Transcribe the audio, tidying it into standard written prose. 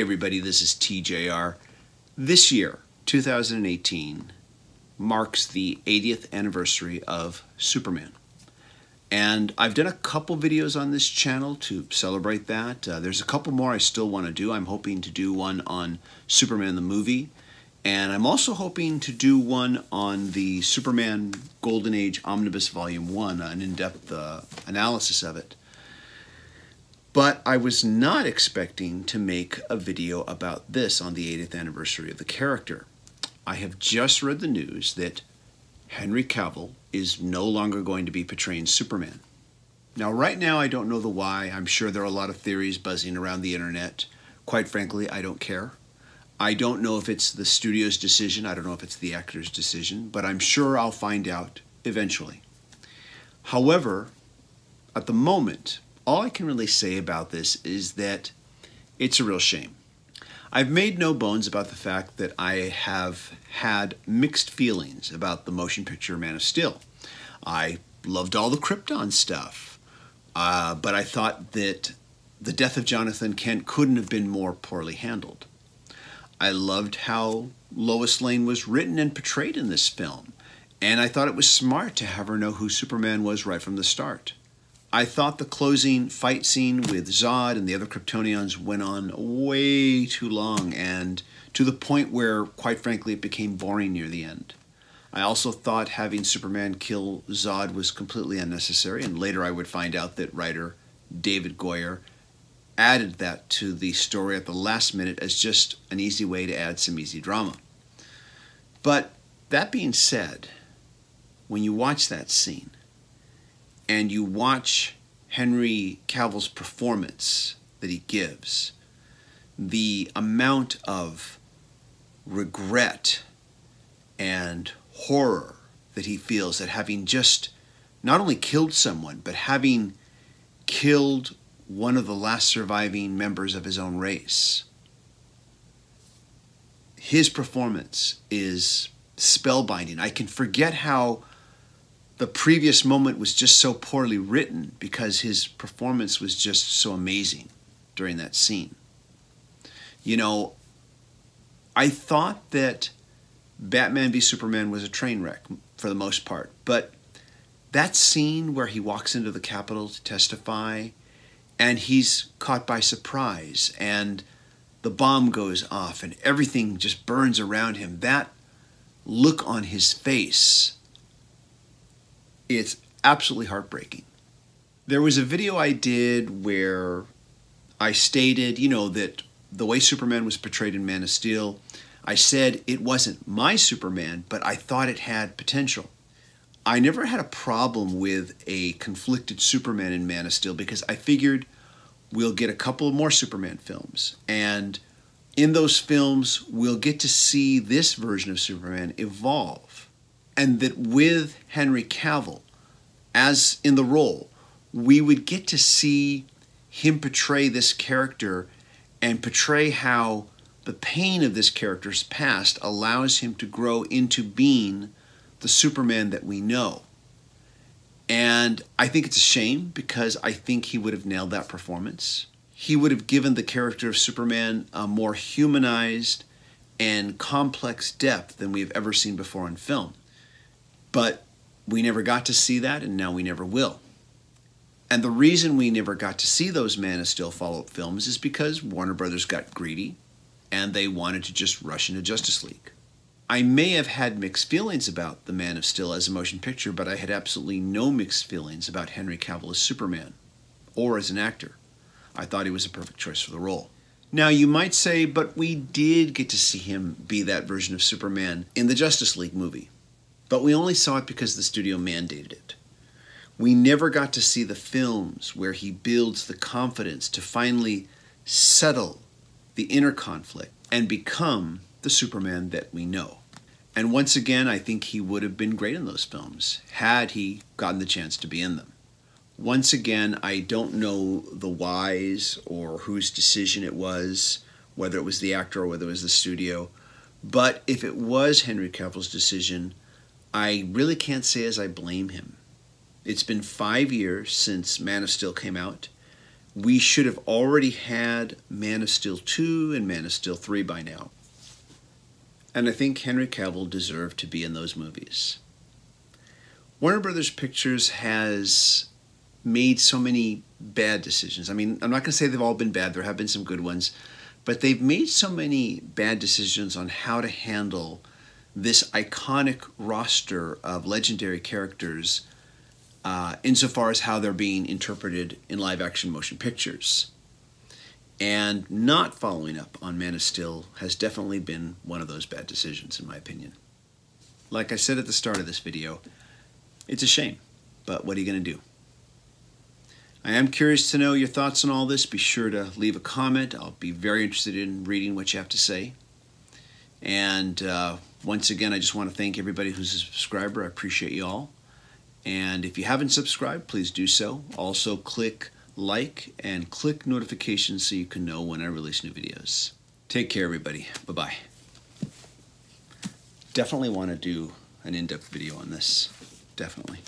everybody, this is TJR. This year, 2018, marks the 80th anniversary of Superman. And I've done a couple videos on this channel to celebrate that. There's a couple more I still want to do. I'm hoping to do one on Superman the movie. And I'm also hoping to do one on the Superman Golden Age Omnibus Volume 1, an in-depth analysis of it. But I was not expecting to make a video about this on the 80th anniversary of the character. I have just read the news that Henry Cavill is no longer going to be portraying Superman. Now, right now, I don't know the why. I'm sure there are a lot of theories buzzing around the internet. Quite frankly, I don't care. I don't know if it's the studio's decision. I don't know if it's the actor's decision, but I'm sure I'll find out eventually. However, at the moment, all I can really say about this is that it's a real shame. I've made no bones about the fact that I have had mixed feelings about the motion picture Man of Steel. I loved all the Krypton stuff, but I thought that the death of Jonathan Kent couldn't have been more poorly handled. I loved how Lois Lane was written and portrayed in this film, and I thought it was smart to have her know who Superman was right from the start. I thought the closing fight scene with Zod and the other Kryptonians went on way too long, and to the point where, quite frankly, it became boring near the end. I also thought having Superman kill Zod was completely unnecessary, and later I would find out that writer David Goyer added that to the story at the last minute as just an easy way to add some easy drama. But that being said, when you watch that scene, and you watch Henry Cavill's performance that he gives, the amount of regret and horror that he feels at having just not only killed someone, but having killed one of the last surviving members of his own race. His performance is spellbinding. I can forget how the previous moment was just so poorly written because his performance was just so amazing during that scene. You know, I thought that Batman v Superman was a train wreck for the most part, but that scene where he walks into the Capitol to testify and he's caught by surprise and the bomb goes off and everything just burns around him, that look on his face, it's absolutely heartbreaking. There was a video I did where I stated, you know, that the way Superman was portrayed in Man of Steel, I said it wasn't my Superman, but I thought it had potential. I never had a problem with a conflicted Superman in Man of Steel because I figured we'll get a couple of more Superman films. And in those films, we'll get to see this version of Superman evolve. And that with Henry Cavill, as in the role, we would get to see him portray this character and portray how the pain of this character's past allows him to grow into being the Superman that we know. And I think it's a shame because I think he would have nailed that performance. He would have given the character of Superman a more humanized and complex depth than we've ever seen before in film. But we never got to see that, and now we never will. And the reason we never got to see those Man of Steel follow-up films is because Warner Brothers got greedy, and they wanted to just rush into Justice League. I may have had mixed feelings about the Man of Steel as a motion picture, but I had absolutely no mixed feelings about Henry Cavill as Superman, or as an actor. I thought he was a perfect choice for the role. Now, you might say, but we did get to see him be that version of Superman in the Justice League movie. But we only saw it because the studio mandated it. We never got to see the films where he builds the confidence to finally settle the inner conflict and become the Superman that we know. And once again, I think he would have been great in those films had he gotten the chance to be in them. Once again, I don't know the whys or whose decision it was, whether it was the actor or whether it was the studio. But if it was Henry Cavill's decision, I really can't say as I blame him. It's been 5 years since Man of Steel came out. we should have already had Man of Steel 2 and Man of Steel 3 by now. And I think Henry Cavill deserved to be in those movies. Warner Brothers Pictures has made so many bad decisions. I mean, I'm not going to say they've all been bad. There have been some good ones. But they've made so many bad decisions on how to handle this iconic roster of legendary characters insofar as how they're being interpreted in live-action motion pictures. And not following up on Man of Steel has definitely been one of those bad decisions, in my opinion. Like I said at the start of this video, it's a shame, but what are you going to do? I am curious to know your thoughts on all this. Be sure to leave a comment. I'll be very interested in reading what you have to say. And once again, I just want to thank everybody who's a subscriber. I appreciate you all. And if you haven't subscribed, please do so. Also, click like and click notifications so you can know when I release new videos. Take care, everybody. Bye-bye. Definitely want to do an in-depth video on this. Definitely.